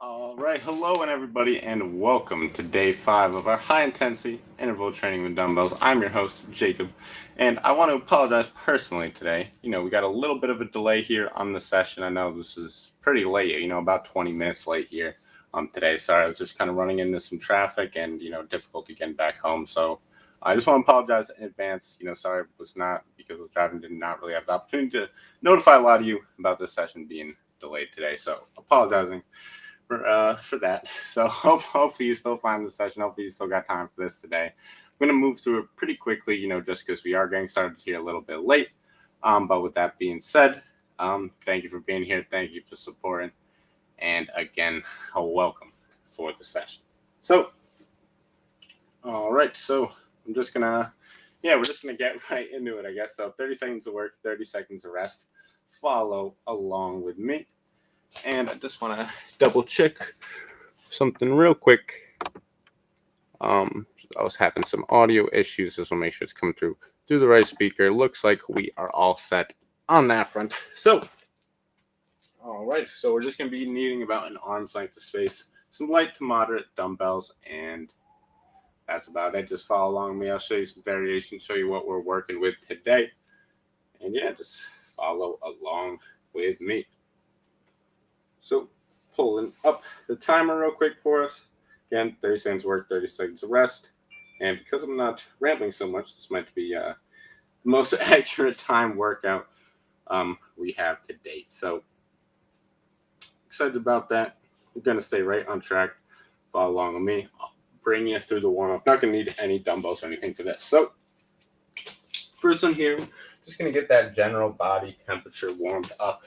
All right, hello and everybody, and welcome to day 5 of our high-intensity interval training with dumbbells. I'm your host, Jacob, and I want to apologize personally today. We got a little bit of a delay here on the session. I know this is pretty late, about 20 minutes late here today. Sorry, I was just kind of running into some traffic and, difficulty getting back home. So I just want to apologize in advance. Sorry it was not because I was driving, did not really have the opportunity to notify a lot of you about this session being delayed today. So apologizing for that. So hopefully you still find the session. Hopefully you still got time for this today. I'm going to move through it pretty quickly, just because we are getting started here a little bit late. But with that being said, thank you for being here. Thank you for supporting. And again, a welcome for the session. So, all right. So I'm just going to, we're just going to get right into it, I guess. So 30 seconds of work, 30 seconds of rest. Follow along with me. And I just want to double check something real quick. I was having some audio issues. Just want to make sure it's coming through the right speaker. Looks like we are all set on that front. So, all right. So we're just going to be needing about an arm's length of space, some light to moderate dumbbells, and that's about it. Just follow along with me. I'll show you some variations, show you what we're working with today. And just follow along with me. So pulling up the timer real quick for us. Again, 30 seconds work, 30 seconds of rest. And because I'm not rambling so much, this might be the most accurate time workout we have to date. So excited about that. We're going to stay right on track. Follow along with me. I'll bring you through the warm-up. Not going to need any dumbbells or anything for this. So first one here, just going to get that general body temperature warmed up.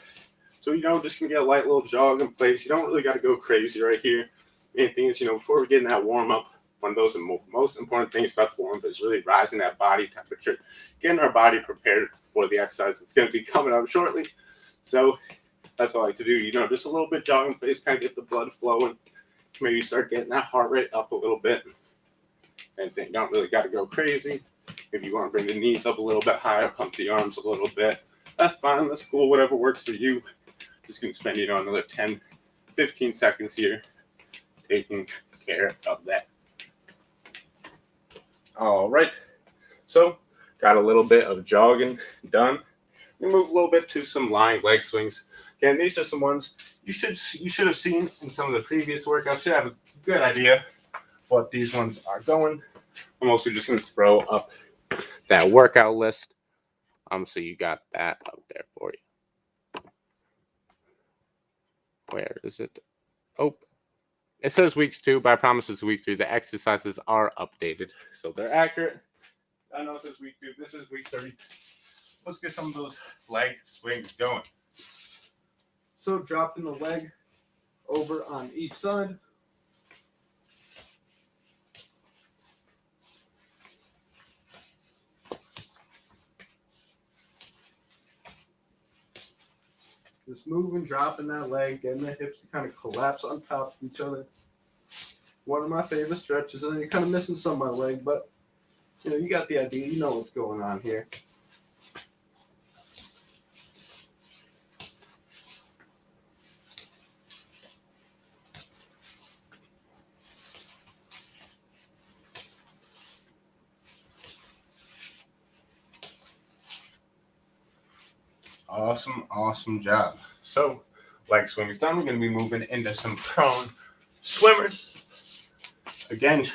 So, just going to get a light little jog in place. You don't really got to go crazy right here. Main thing is, before we get in that warm-up, one of those most important things about the warm-up is really rising that body temperature, getting our body prepared for the exercise that's going to be coming up shortly. So that's what I like to do, just a little bit jog in place, kind of get the blood flowing. Maybe start getting that heart rate up a little bit. And you don't really got to go crazy. If you want to bring the knees up a little bit higher, pump the arms a little bit, that's fine. That's cool. Whatever works for you. Just going to spend, another 10, 15 seconds here taking care of that. All right. So, got a little bit of jogging done. We move a little bit to some lying leg swings. Again, these are some ones you should have seen in some of the previous workouts. Should have a good idea of what these ones are going. I'm also just going to throw up that workout list. So you got that up there for you. Where is it? Oh, it says weeks 2, but I promise it's week 3. The exercises are updated, so they're accurate. I know it says week 2. This is week 30. Let's get some of those leg swings going. So dropping the leg over on each side. Just moving, dropping that leg, getting the hips to kind of collapse on top of each other. One of my favorite stretches, and you're kind of missing some of my leg, but you got the idea. You know what's going on here. Awesome job. So, leg swing is done. We're going to be moving into some prone swimmers. Again,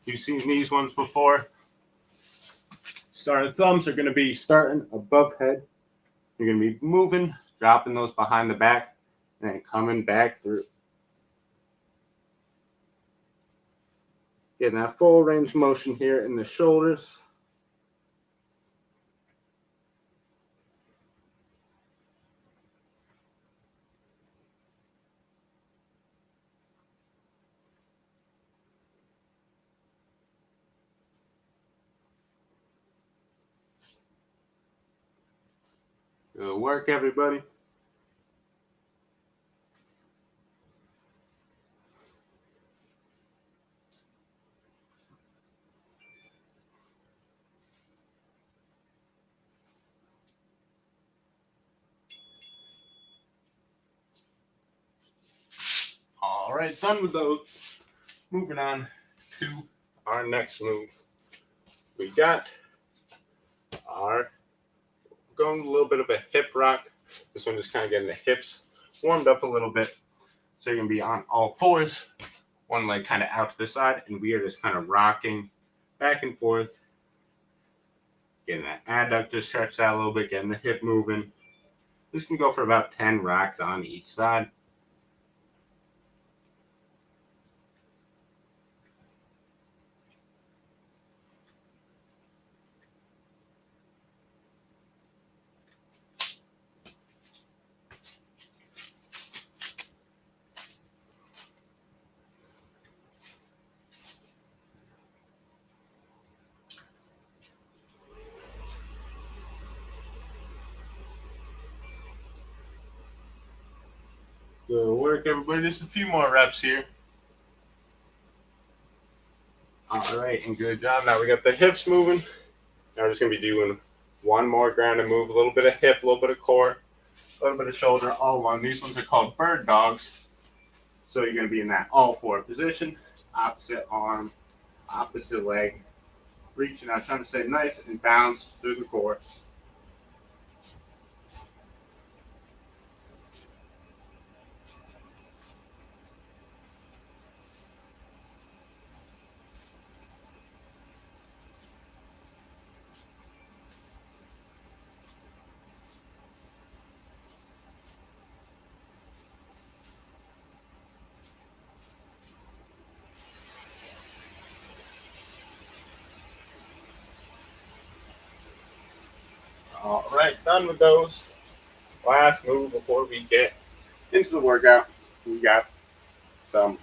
you've seen these ones before. Starting thumbs are going to be starting above head. You're going to be moving, dropping those behind the back, and then coming back through. Getting that full range of motion here in the shoulders. Good work, everybody. All All right, done with those. Moving on to our next move. We got our going a little bit of a hip rock. This one just kind of getting the hips warmed up a little bit. So you're going to be on all fours, one leg kind of out to the side, and we are just kind of rocking back and forth, getting that adductor stretched out a little bit, getting the hip moving. This can go for about 10 rocks on each side. Good work, everybody. Just a few more reps here. All right, and good job. Now we got the hips moving. Now we're just going to be doing one more grounded move, a little bit of hip, a little bit of core, a little bit of shoulder, all one. These ones are called bird dogs. So you're going to be in that all four position, opposite arm, opposite leg, reaching out, trying to stay nice and balanced through the core. All right, done with those. Last move before we get into the workout, we got some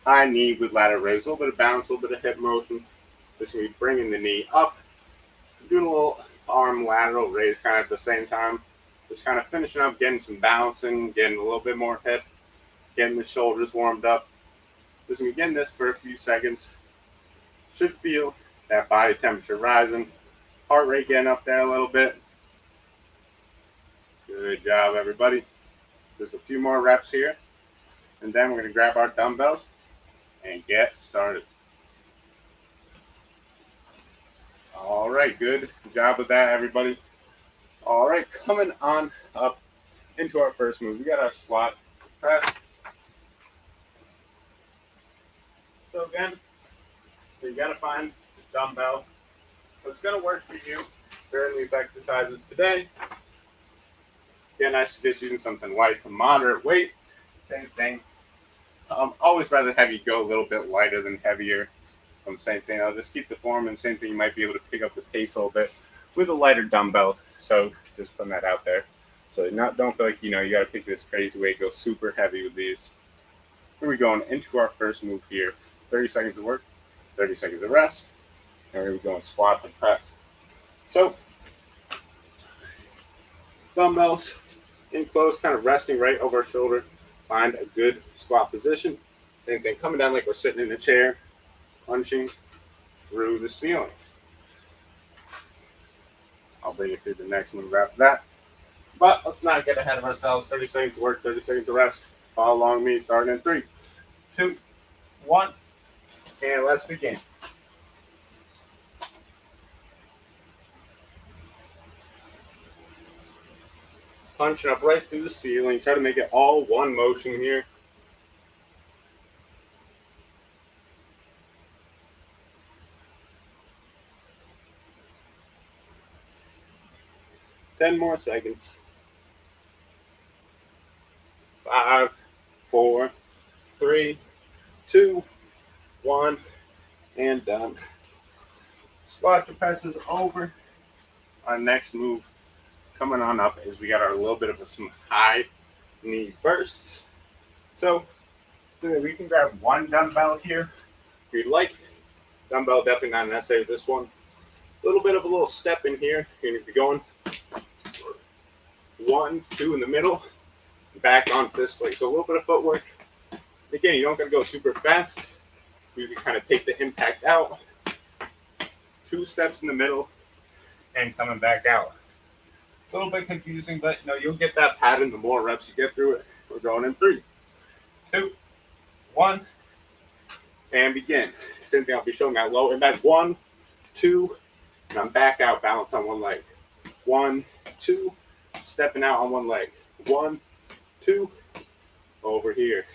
high knee with lateral raise, a little bit of balance, a little bit of hip motion. This will be bringing the knee up, doing a little arm lateral raise kind of at the same time. Just kind of finishing up, getting some balancing, getting a little bit more hip, getting the shoulders warmed up. Just going to begin this for a few seconds. Should feel that body temperature rising, heart rate getting up there a little bit. Good job, everybody. Just a few more reps here, and then we're going to grab our dumbbells and get started. All right, good job with that, everybody. All right, coming on up into our first move, we got our squat press. So again, you got to find the dumbbell that's going to work for you during these exercises today. Again, I suggest using something light to moderate weight. Same thing. Always rather have you go a little bit lighter than heavier. Same thing. I'll just keep the form, and same thing. You might be able to pick up the pace a little bit with a lighter dumbbell. So just putting that out there. So don't feel like you got to pick this crazy weight. Go super heavy with these. Here we going into our first move here. 30 seconds of work, 30 seconds of rest, and we're going to go and squat and press. So dumbbells in close, kind of resting right over our shoulder. Find a good squat position. Same thing, coming down like we're sitting in a chair, punching through the ceiling. I'll bring you through the next move after that. But let's not get ahead of ourselves. 30 seconds of work, 30 seconds of rest. Follow along with me, starting in 3, 2, 1, and let's begin. Punching up right through the ceiling. Try to make it all one motion here. Ten more seconds. 5, 4, 3, 2, 1, and done. Squat to press is over. Our next move coming on up is we got our little bit of some high knee bursts. So we can grab one dumbbell here if you'd like. Dumbbell definitely not necessary this one. A little bit of a little step in here. You're going to be going 1, 2 in the middle, back onto this leg. So a little bit of footwork. Again, you don't got to go super fast. You can kind of take the impact out. 2 steps in the middle and coming back out. A little bit confusing, but you'll get that pattern the more reps you get through it. We're going in 3, 2, 1, and begin. Same thing, I'll be showing that low impact. 1, 2, and I'm back out, balance on one leg. 1, 2, stepping out on one leg. 1, 2, over here.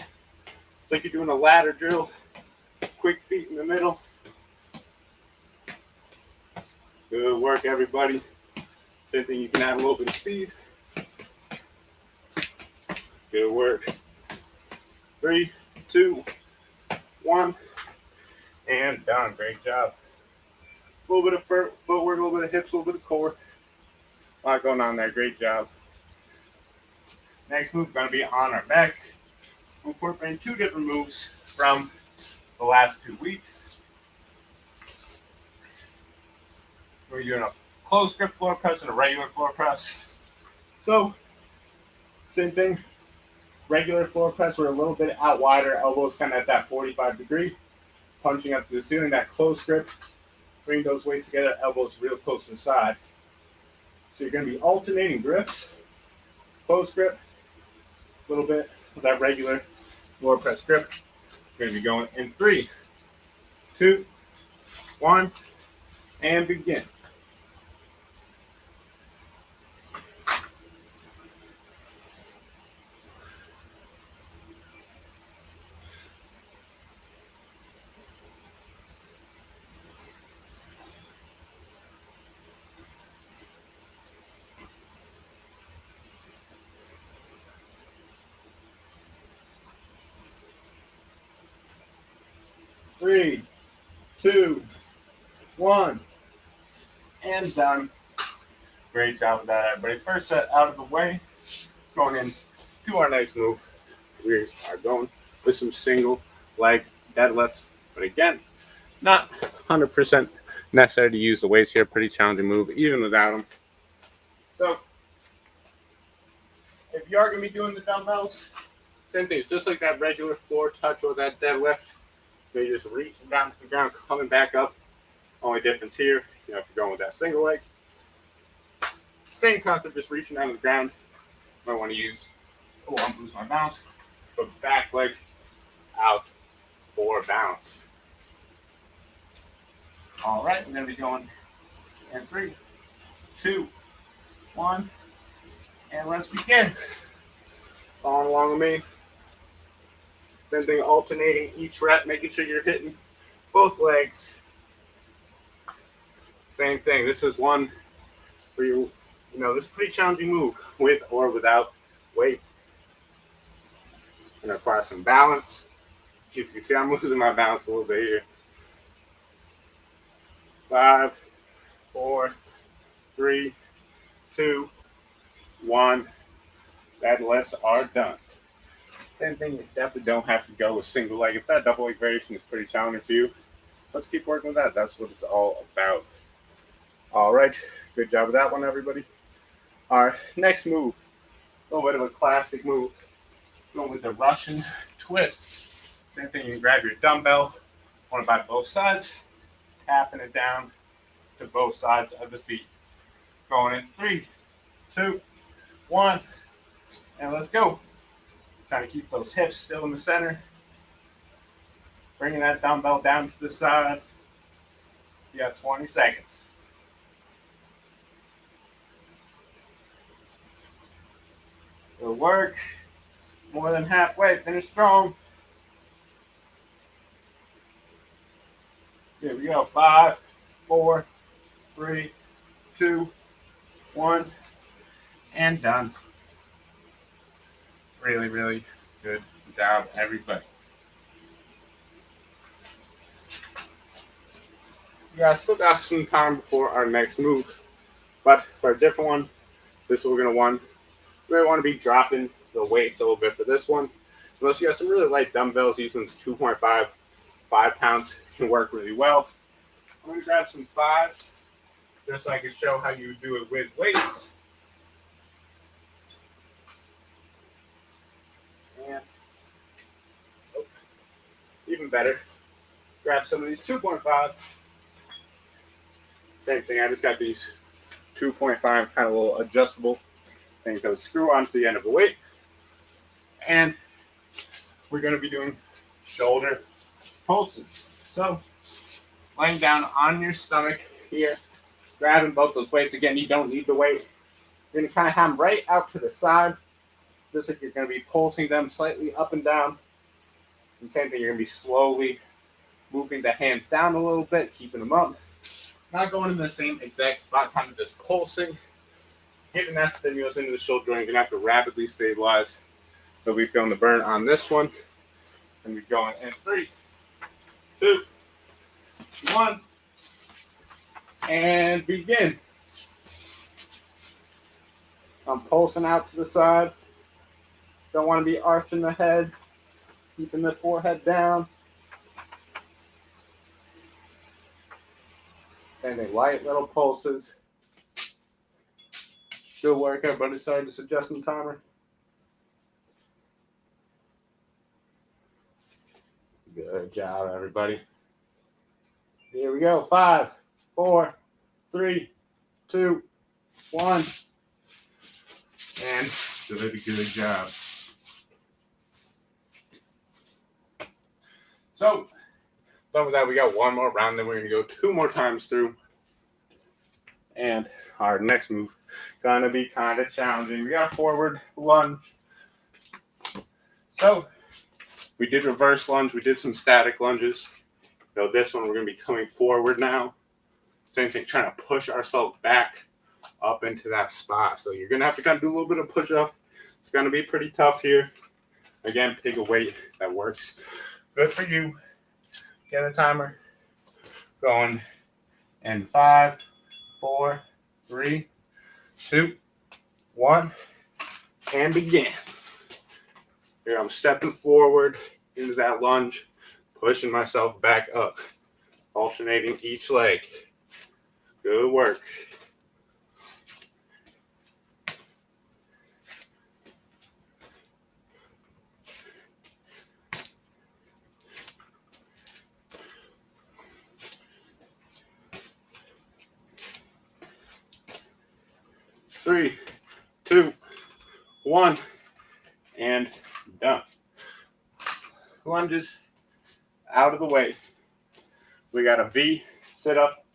It's like you're doing a ladder drill. Quick feet in the middle. Good work, everybody. Same thing, you can add a little bit of speed. Good work. 3, 2, 1, and done. Great job. A little bit of footwork, a little bit of hips, a little bit of core. A lot going on there. Great job. Next move is going to be on our back. We're incorporating 2 different moves from the last 2 weeks. We're doing a closed grip floor press and a regular floor press. So, same thing. Regular floor press, we're a little bit out wider, elbows kind of at that 45 degree. Punching up to the ceiling, that close grip. Bring those weights together, elbows real close to the side. So you're going to be alternating grips. Close grip, a little bit of that regular floor press grip. We're going to be going in 3, 2, 1, and begin. Three, 2, 1, and done. Great job with that, everybody. First set out of the way. Going in to our next move. We are going with some single leg deadlifts. But again, not 100% necessary to use the weights here. Pretty challenging move, even without them. So, if you are going to be doing the dumbbells, same thing. It's just like that regular floor touch or that deadlift. You're just reaching down to the ground, coming back up. Only difference here, if you're going with that single leg. Same concept, just reaching down to the ground. Might want to use, I'm losing my balance. But back leg out for balance. All right, we're going to be going in 3, 2, 1, and let's begin. Following along with me. Same thing, alternating each rep, making sure you're hitting both legs. Same thing. This is one where this is a pretty challenging move with or without weight. Gonna require some balance. As you can see, I'm losing my balance a little bit here. 5, 4, 3, 2, 1. Deadlifts are done. Same thing, you definitely don't have to go with single leg. If that double leg variation is pretty challenging for you, let's keep working with that. That's what it's all about. All right, good job with that one, everybody. Our next move, a little bit of a classic move, going with the Russian twist. Same thing, you can grab your dumbbell, one by both sides, tapping it down to both sides of the feet. Going in 3, 2, 1, and let's go. Trying to keep those hips still in the center. Bringing that dumbbell down to the side. You got 20 seconds. Good work. More than halfway. Finish strong. Here we go. 5, 4, 3, 2, 1, and done. Really, really good job, everybody. Yeah, I still got some time before our next move, but for a different one, this is what we're gonna really want to be dropping the weights a little bit for this one. Unless you got some really light dumbbells, using 2.5, 5 pounds can work really well. I'm gonna grab some 5s just so I can show how you do it with weights. And even better, grab some of these 2.5. Same thing, I just got these 2.5 kind of little adjustable things that would screw onto the end of a weight. And we're going to be doing shoulder pulses. So laying down on your stomach here, grabbing both those weights. Again, you don't need the weight. You're going to kind of have them right out to the side, just like you're going to be pulsing them slightly up and down. And same thing, you're going to be slowly moving the hands down a little bit, keeping them up. Not going in the same exact spot, kind of just pulsing, getting that stimulus into the shoulder joint. You're going to have to rapidly stabilize. You'll be feeling the burn on this one. And we're going in 3, 2, 1, and begin. I'm pulsing out to the side. Don't want to be arching the head, keeping the forehead down. And they light little pulses. Good work, everybody. Sorry, just adjusting the timer. Good job, everybody. Here we go. 5, 4, 3, 2, 1. And good job. So, done with that, we got one more round, then we're going to go 2 more times through. And our next move going to be kind of challenging. We got a forward lunge. So, we did reverse lunge. We did some static lunges. So this one, we're going to be coming forward now. Same thing, trying to push ourselves back up into that spot. So you're going to have to kind of do a little bit of push-up. It's going to be pretty tough here. Again, pick a weight that works good for you. Get a timer going in 5, 4, 3, 2, 1, and begin. Here I'm stepping forward into that lunge, pushing myself back up, alternating each leg. Good work. Three, 2, 1, and done. Lunges out of the way. We got a V sit up.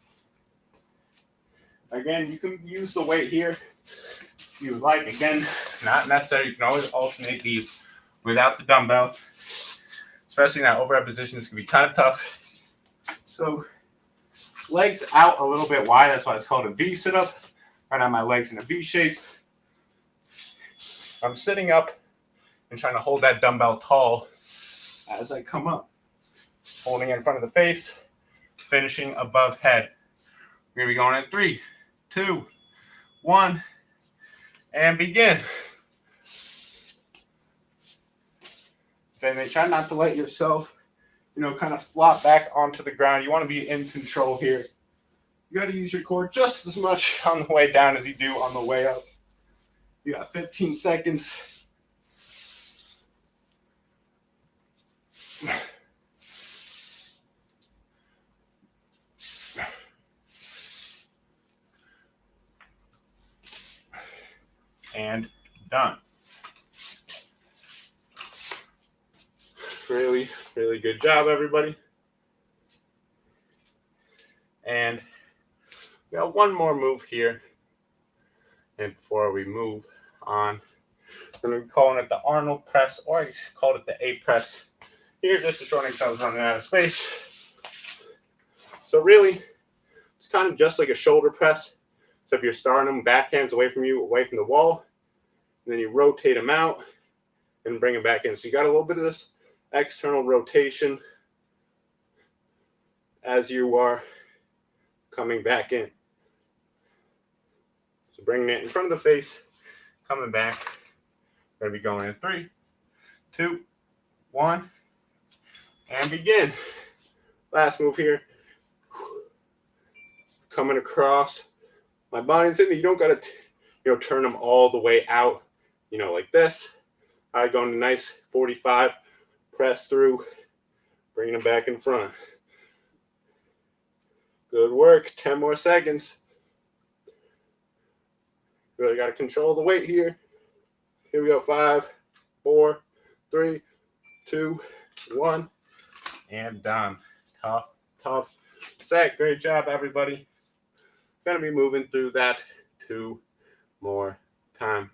Again, you can use the weight here if you would like. Again, not necessary. You can always alternate these without the dumbbell. Especially in that overhead position, this can be kind of tough. So, legs out a little bit wide. That's why it's called a V sit up. Right on my legs in a V shape. I'm sitting up and trying to hold that dumbbell tall as I come up. Holding it in front of the face, finishing above head. We're going to be going in 3, 2, 1, and begin. Same thing, try not to let yourself, kind of flop back onto the ground. You want to be in control here. You got to use your core just as much on the way down as you do on the way up. You got 15 seconds. And done. Really, really good job, everybody. And we got one more move here. And before we move on, we're going to be calling it the Arnold Press, or I called it the A Press. Here's just a shortening because I was running out of space. So really, it's kind of just like a shoulder press. Except you're starting them backhands away from you, away from the wall. And then you rotate them out and bring them back in. So you got a little bit of this external rotation as you are coming back in. So bringing it in front of the face, coming back. We're going to be going in 3, 2, 1, and begin. Last move here. Coming across my body. And you don't got to, turn them all the way out, like this. I go into nice 45, press through, bringing them back in front. Good work. 10 more seconds. Really got to control the weight here. Here we go. 5, 4, 3, 2, 1, And done. Tough set. Great job, everybody. Gonna be moving through that 2 more times.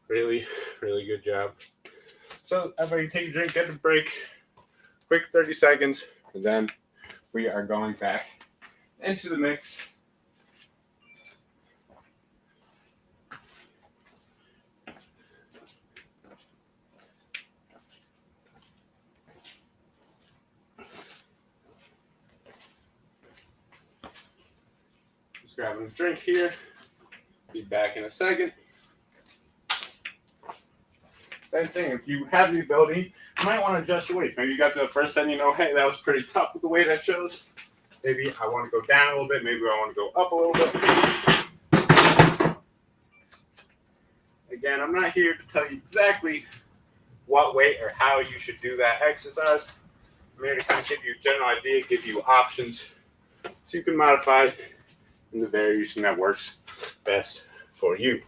Really, really good job. So everybody take a drink, get a break. Quick 30 seconds, and then we are going back into the mix. Just grabbing a drink here. Be back in a second. Same thing, if you have the ability, you might want to adjust your weight. Maybe you got the first set, hey, that was pretty tough with the weight I chose. Maybe I want to go down a little bit. Maybe I want to go up a little bit. Again, I'm not here to tell you exactly what weight or how you should do that exercise. I'm here to kind of give you a general idea, give you options so you can modify in the variation that works best for you.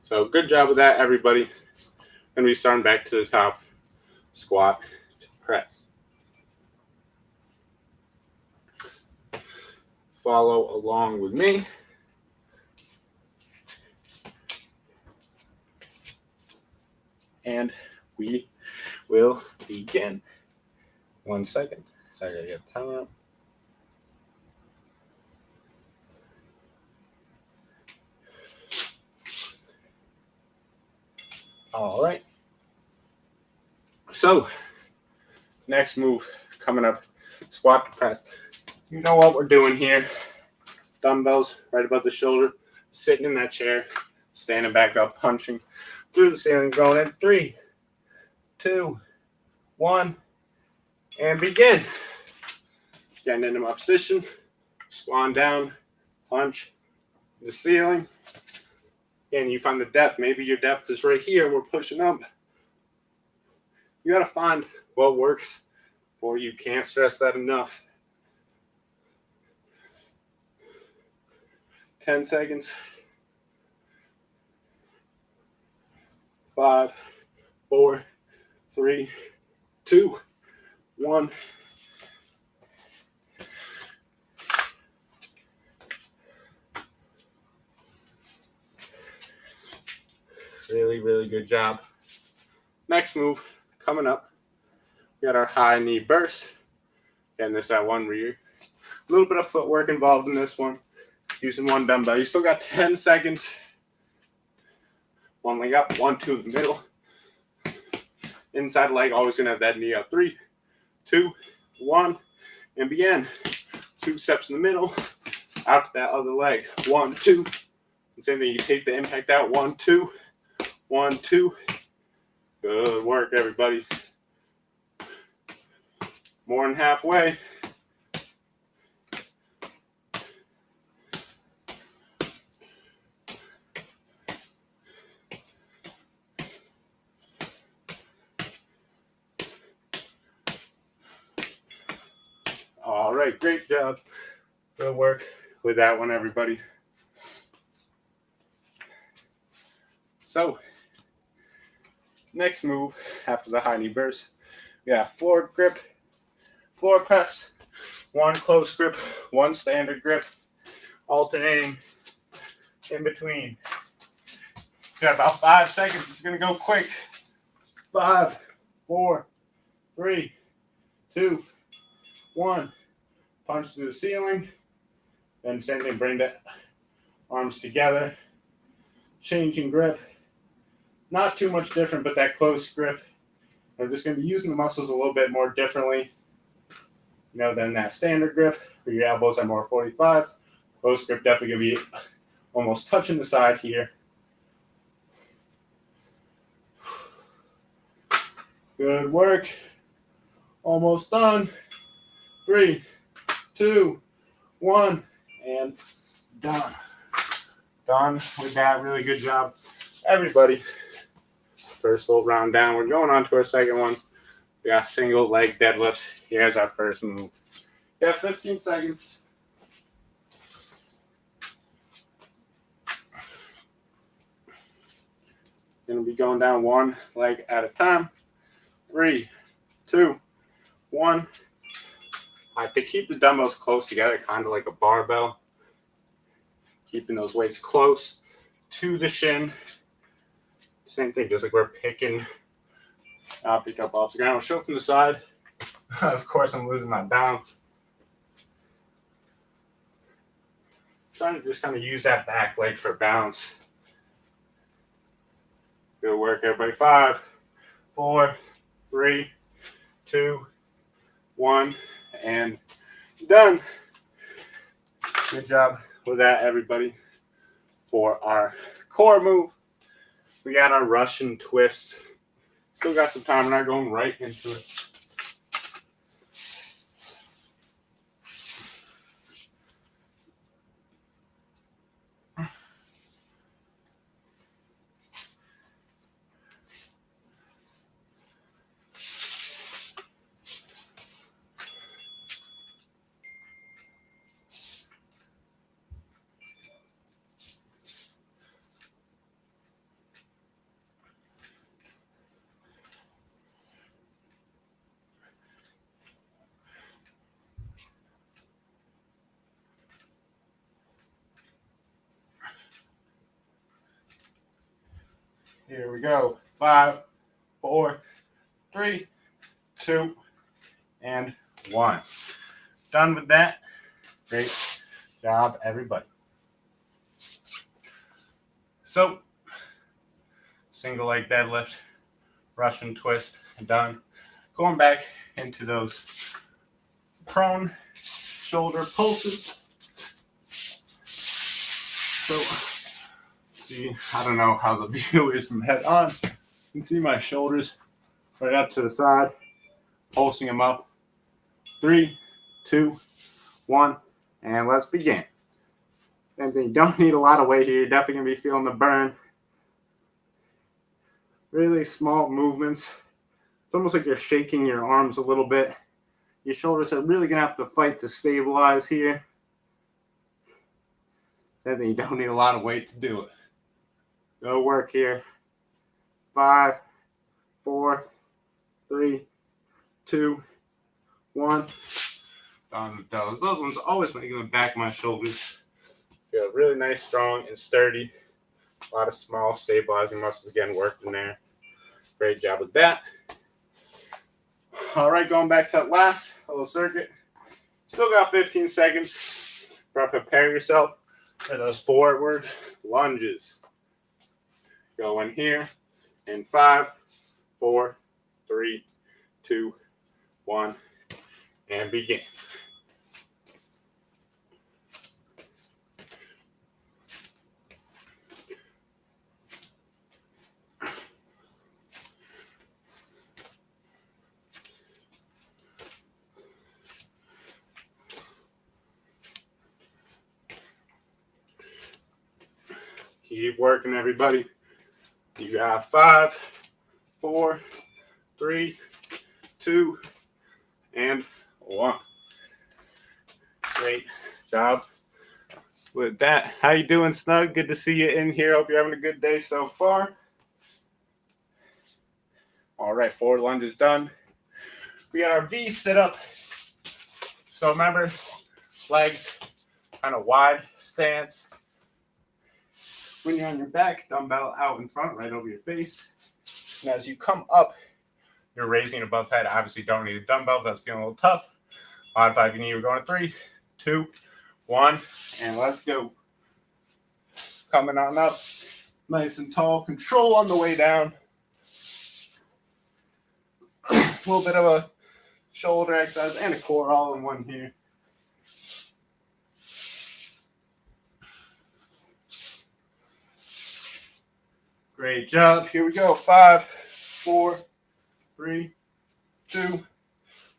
So good job with that, everybody. Going to be starting back to the top, squat to press. Follow along with me. And we will begin. 1 second. Sorry, I gotta get the time out. All right. So, next move coming up, squat to press. You know what we're doing here. Dumbbells right above the shoulder, sitting in that chair, standing back up, punching through the ceiling, going in 3, 2, 1, and begin. Getting into my position, squatting down, punch the ceiling. Again, you find the depth. Maybe your depth is right here and we're pushing up. You got to find what works for you. Can't stress that enough. 10 seconds. 5, 4, 3, 2, 1. Really, really good job. Next move coming up. We got our high knee burst. Again, this at one rear. A little bit of footwork involved in this one. Using one dumbbell. You still got 10 seconds. One leg up, 1, 2 in the middle. Inside leg, always gonna have that knee up. 3, 2, 1, and begin. 2 steps in the middle. Out to that other leg. 1, 2. And same thing, you take the impact out. 1, 2. 1, 2. Good work, everybody. More than halfway. All right, great job. Good work with that one, everybody. So, next move after the high knee burst, we got floor grip, floor press, 1 close grip, 1 standard grip, alternating in between. Got about 5 seconds. It's going to go quick. 5, 4, 3, 2, 1. Punch to the ceiling. Then same thing, bring the arms together. Changing grip. Not too much different, but that close grip. I'm just going to be using the muscles a little bit more differently, than that standard grip, where your elbows are more 45. Close grip definitely going to be almost touching the side here. Good work. Almost done. 3, 2, 1, and done. Done with that. Really good job, everybody, first little round down. We're going on to our second one. We got single leg deadlifts. Here's our first move. You have 15 seconds. Going to be going down one leg at a time. 3, 2, 1. I like to keep the dumbbells close together, kind of like a barbell. Keeping those weights close to the shin. Same thing, just like we're picking. I'll pick up off the ground. I'll show from the side. Of course, I'm losing my balance. Trying to just kind of use that back leg for balance. Good work, everybody. 5, 4, 3, 2, 1, and done. Good job with that, everybody. For our core move, we got our Russian twist. Still got some time. We're not going right into it. Here we go. 5, 4, 3, 2, and 1. Done with that. Great job, everybody. So, single leg deadlift, Russian twist, done. Going back into those prone shoulder pulses. So, see, I don't know how the view is from head on. You can see my shoulders right up to the side, pulsing them up. 3, 2, 1, and let's begin. And you don't need a lot of weight here. You're definitely going to be feeling the burn. Really small movements. It's almost like you're shaking your arms a little bit. Your shoulders are really going to have to fight to stabilize here. And then you don't need a lot of weight to do it. Go work here. 5, 4, 3, 2, 1. Done with those. Those ones always making the back of my shoulders feel really nice, strong, and sturdy. A lot of small stabilizing muscles again worked in there. Great job with that. All right, going back to that last little circuit. Still got 15 seconds. Prepare yourself for those forward lunges. Go in here in 5, 4, 3, 2, 1, and begin. Keep working, everybody. You got 5, 4, 3, 2, and 1. Great job with that. How you doing, Snug? Good to see you in here. Hope you're having a good day so far. All right, forward lunge is done. We got our V sit up. So remember, legs kind of wide stance. When you're on your back, dumbbell out in front, right over your face. And as you come up, you're raising above head. Obviously, don't need a dumbbell. That's feeling a little tough. Modify if you need. We're going to 3, 2, 1, and let's go. Coming on up, nice and tall. Control on the way down. A little bit of a shoulder exercise and a core all in one here. Great job. Here we go. 5, 4, 3, 2,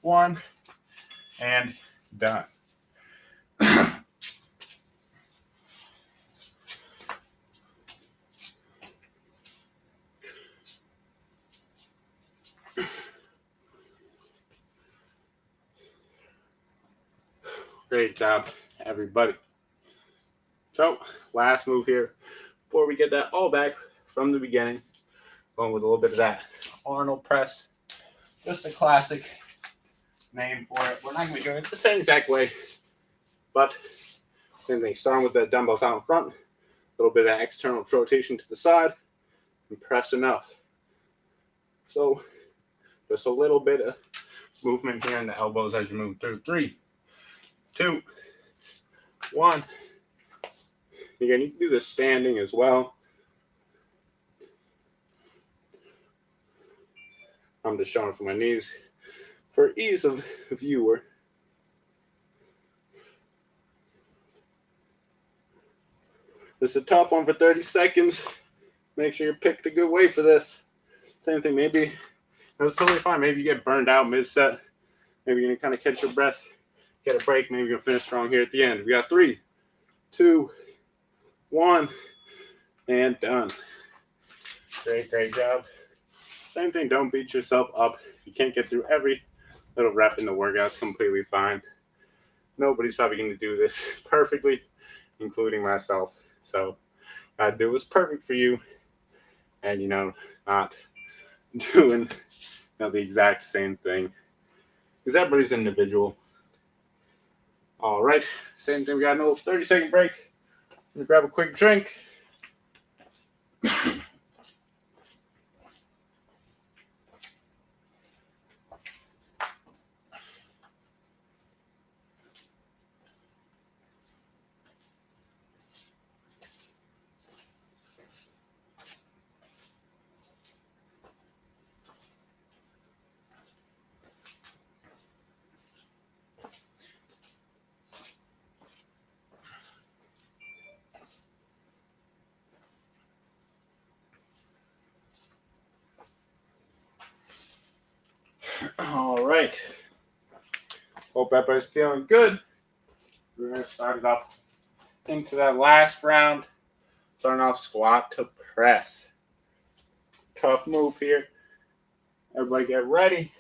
1, and done. Great job, everybody. So, last move here before we get that all back from the beginning. Going with a little bit of that Arnold Press. Just a classic name for it. We're not going to be doing it the same exact way, but same thing. Starting with the dumbbells out in front, a little bit of external rotation to the side, and pressing up. So just a little bit of movement here in the elbows as you move through. 3, 2, 1. Again, you can do this standing as well. I'm just showing from my knees for ease of viewer. This is a tough one for 30 seconds. Make sure you picked a good way for this. Same thing, maybe it's totally fine. Maybe you get burned out mid-set. Maybe you're going to kind of catch your breath, get a break. Maybe you're going to finish strong here at the end. We got 3, 2, 1, and done. Great job. Same thing, don't beat yourself up. If you can't get through every little rep in the workout, it's completely fine. Nobody's probably going to do this perfectly, including myself. So what I do is perfect for you, and not doing the exact same thing, because everybody's individual. All right, same thing. We got a little 30-second break. Let me grab a quick drink. All right. Hope everybody's feeling good. We're going to start it up into that last round. Starting off squat to press. Tough move here. Everybody get ready.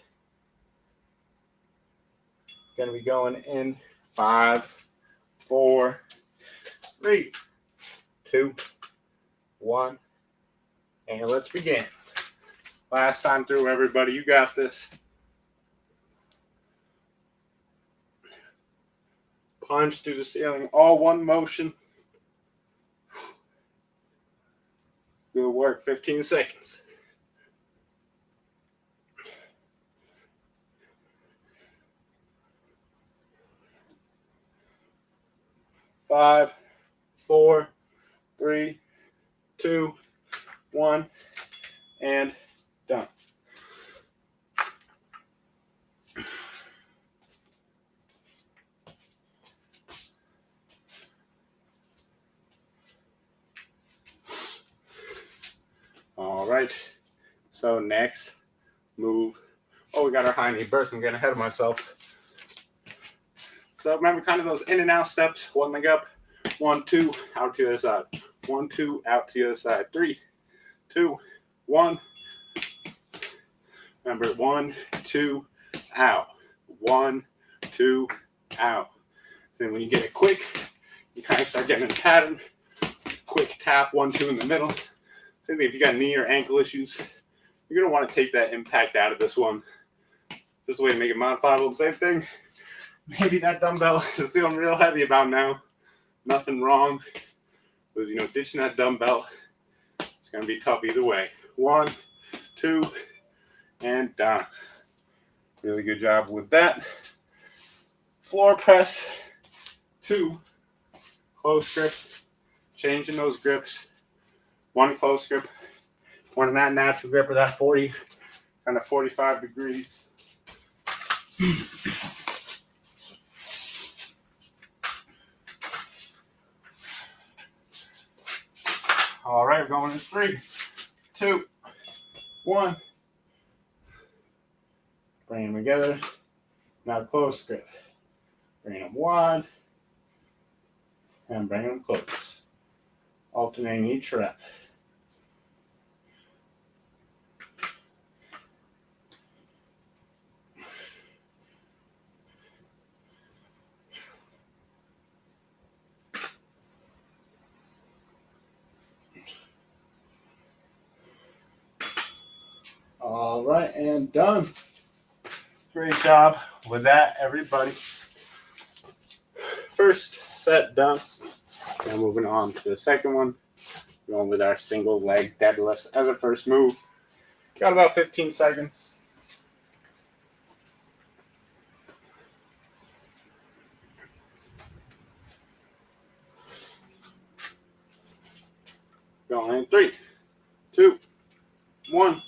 Going to be going in 5, 4, 3, 2, 1. And let's begin. Last time through, everybody. You got this. Punch through the ceiling. All one motion. Good work. 15 seconds. 5, 4, 3, 2, 1, and done. All right. So next move. Oh, we got our high knee burst. I'm getting ahead of myself. So remember kind of those in and out steps. One leg up. 1, 2, out to the other side. 1, 2, out to the other side. 3, 2, 1. Remember, 1, 2, out. 1, 2, out. So then when you get it quick, you kind of start getting in a pattern. Quick tap, 1, 2 in the middle. Same thing if you got knee or ankle issues, you're going to want to take that impact out of this one. This is a way to make it modifiable. Same thing. Maybe that dumbbell is feeling real heavy about now. Nothing wrong with, ditching that dumbbell. It's going to be tough either way. 1, 2, and done. Really good job with that. Floor press. 2, close grip. Changing those grips. 1 close grip. 1 in that natural grip or that 40, kind of 45 degrees. All right, we're going in 3, 2, 1. Bring them together. Now close grip. Bring them wide. And bring them close. Alternating each rep. All right, and done. Great job with that, everybody. First set done. Now moving on to the second one. Going with our single leg deadlifts as a first move. Got about 15 seconds. Going in 3, 2, 1.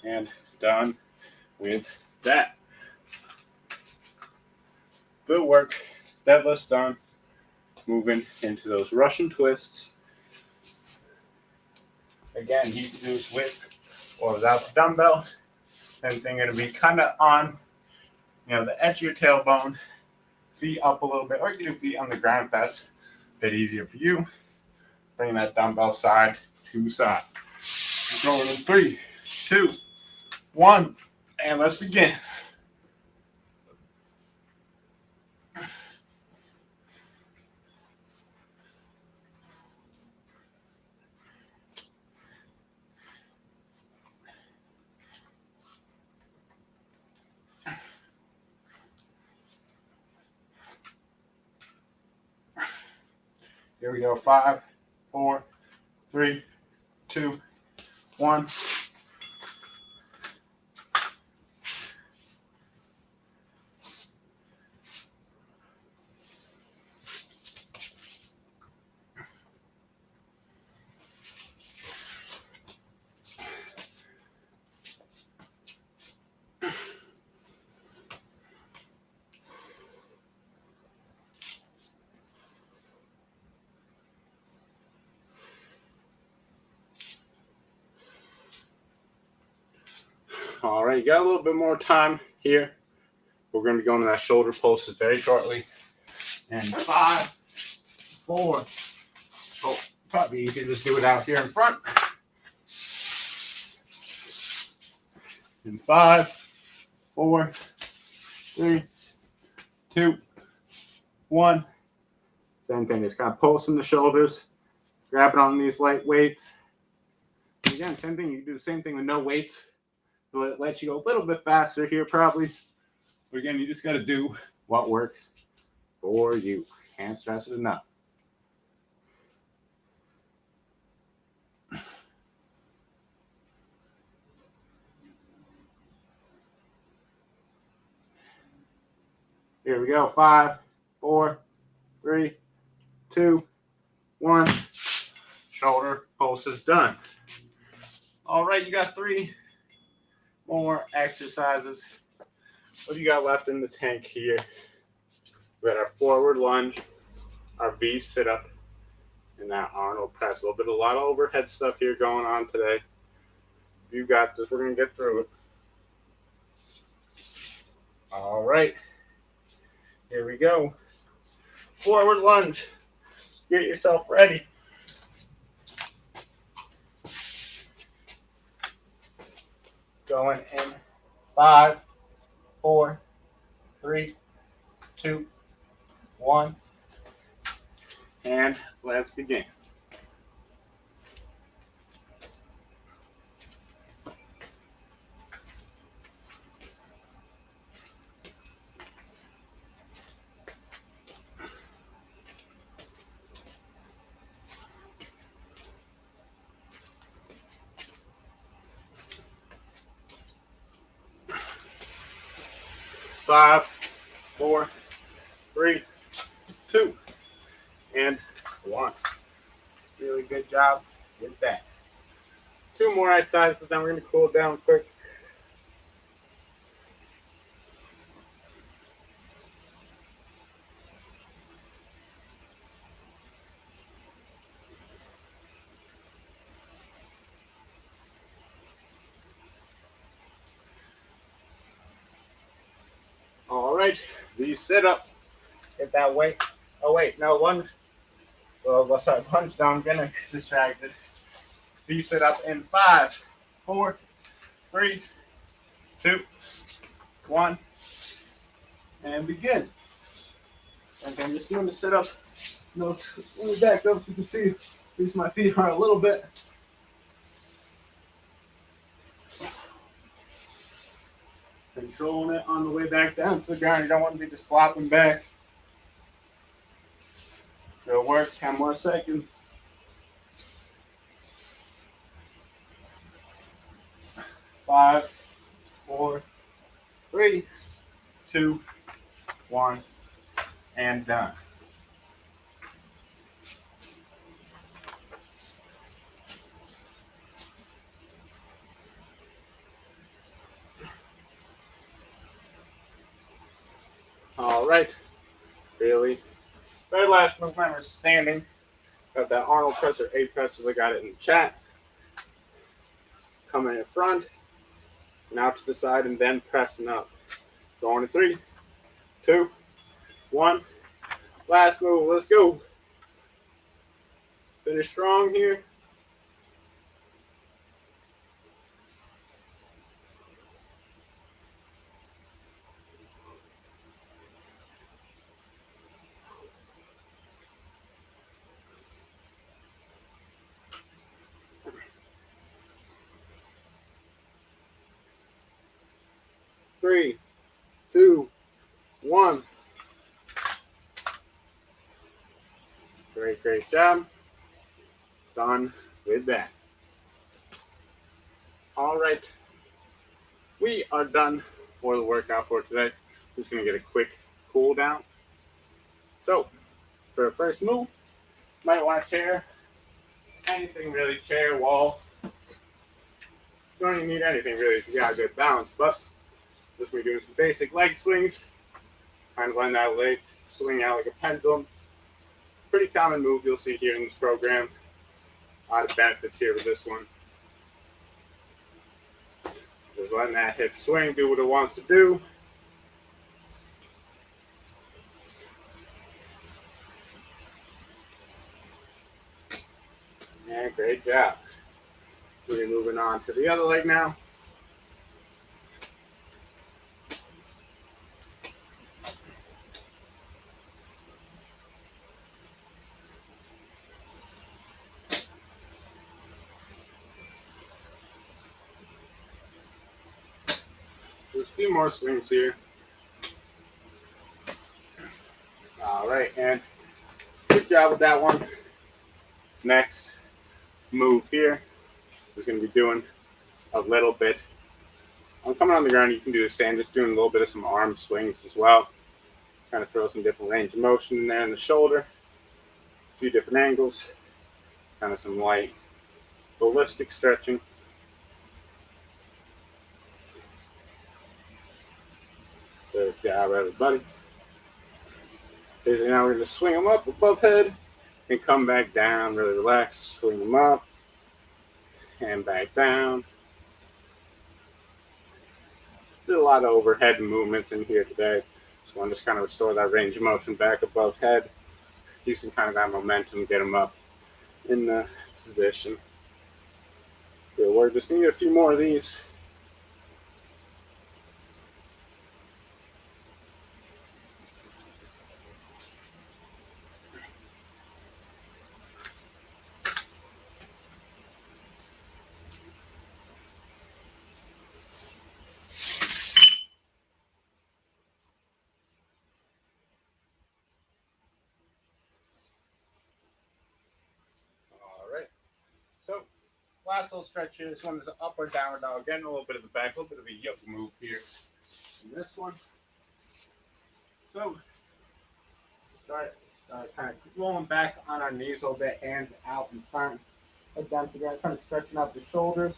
And done with that. Good work. Deadlifts done. Moving into those Russian twists. Again, you can do this with or without the dumbbell. And thing going to be kind of on, the edge of your tailbone, feet up a little bit, or you can do feet on the ground if that's a bit easier for you. Bring that dumbbell side to side. Going in 3, 2, 1, and let's begin. Here we go. 5, 4, 3, 2, 1. All right, you got a little bit more time here. We're going to be going to that shoulder pulses very shortly. And 5, 4. Oh, probably easier to just do it out here in front. And 5, 4, 3, 2, 1. Same thing, just kind of pulsing the shoulders, grab it on these light weights. And again, same thing, you can do the same thing with no weights. But it lets you go a little bit faster here, probably. But again, you just got to do what works for you. Can't stress it enough. Here we go. 5, 4, 3, 2, 1. Shoulder pulses done. All right, you got 3 more exercises. What do you got left in the tank here? We got our forward lunge, our V sit-up, and that Arnold press. A lot of overhead stuff here going on today. You got this. We're going to get through it. All right. Here we go. Forward lunge. Get yourself ready. Going in 5, 4, 3, 2, 1. And let's begin. Five, 4, 3, 2, and 1. Really good job with that. 2 more exercises, then we're going to cool it down quick. right, the sit up. Get that weight. Oh wait, no, lunge. Well, sorry, lunge down. I'm getting distracted. The sit up in 5, 4, 3, 2, 1, and begin. And I'm just doing the sit ups. Let me back up so you can see at least my feet are a little bit. Controlling it on the way back down to the ground. You don't want to be just flopping back. Good work. 10 more seconds. 5, 4, 3, 2, 1, and done. All right, really. Very last movement, we're standing. Got that Arnold Press or A Press, as I got it in the chat. Coming in front, and out to the side, and then pressing up. Going to 3, 2, 1. Last move, let's go. Finish strong here. Three, 2, 1. Great job. Done with that. All right. We are done for the workout for today. Just going to get a quick cool down. So, for the first move, you might want a chair. Anything really, chair, wall. You don't even need anything really if you got a good balance, but just be doing some basic leg swings. Kind of letting that leg swing out like a pendulum. Pretty common move you'll see here in this program. A lot of benefits here with this one. Just letting that hip swing, do what it wants to do. And great job. We're moving on to the other leg now. There's a few more swings here. All right, and good job with that one. Next move here is going to be doing a little bit. I'm coming on the ground. You can do the same, just doing a little bit of some arm swings as well. Trying to throw some different range of motion in there in the shoulder. A few different angles. Kind of some light ballistic stretching. Good job, everybody. And now we're going to swing them up above head and come back down. Really relax. Swing them up and back down. Did a lot of overhead movements in here today. So I'm just kind of restore that range of motion back above head. Using kind of that momentum, get them up in the position. Good work. Just need a few more of these. So, last little stretch here. This one is an upward downward dog. Getting a little bit of the back, a little bit of a yoke move here in this one. So, start kind of rolling back on our knees a little bit, hands out in front, head down together, kind of stretching out the shoulders.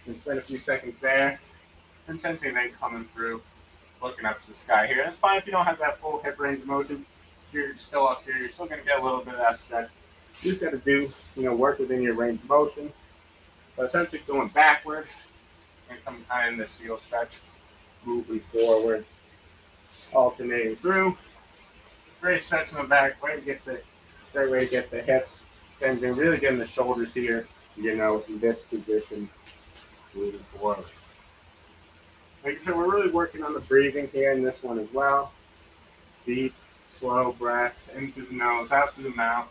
And spend a few seconds there. And same thing then coming through, looking up to the sky here. And it's fine if you don't have that full hip range of motion. If you're still up here, you're still going to get a little bit of that stretch. You just got to do, work within your range of motion. But essentially going backward and coming kind of in the seal stretch, moving forward. alternating through. Great stretch in the back, great way to get the hips. Same thing, really getting the shoulders here, in this position moving forward. Like I said, we're really working on the breathing here in this one as well. Deep, slow breaths in through the nose, out through the mouth.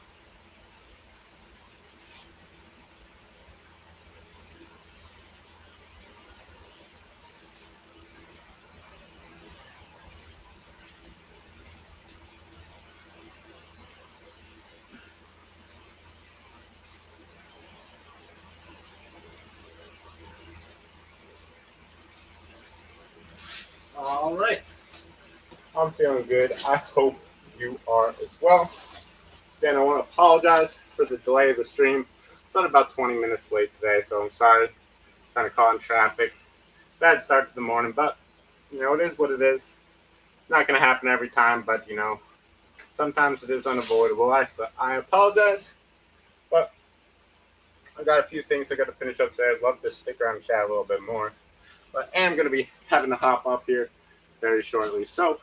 All right. I'm feeling good. I hope you are as well. Again, I want to apologize for the delay of the stream. It's not about 20 minutes late today, so I'm sorry. Kind of caught in traffic. Bad start to the morning, but, it is what it is. Not going to happen every time, but, sometimes it is unavoidable. I apologize, but I got a few things I got to finish up today. I'd love to stick around and chat a little bit more, but I am going to be having to hop off here very shortly. So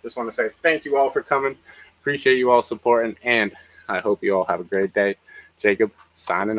just want to say thank you all for coming. Appreciate you all supporting, and I hope you all have a great day. Jacob, signing off.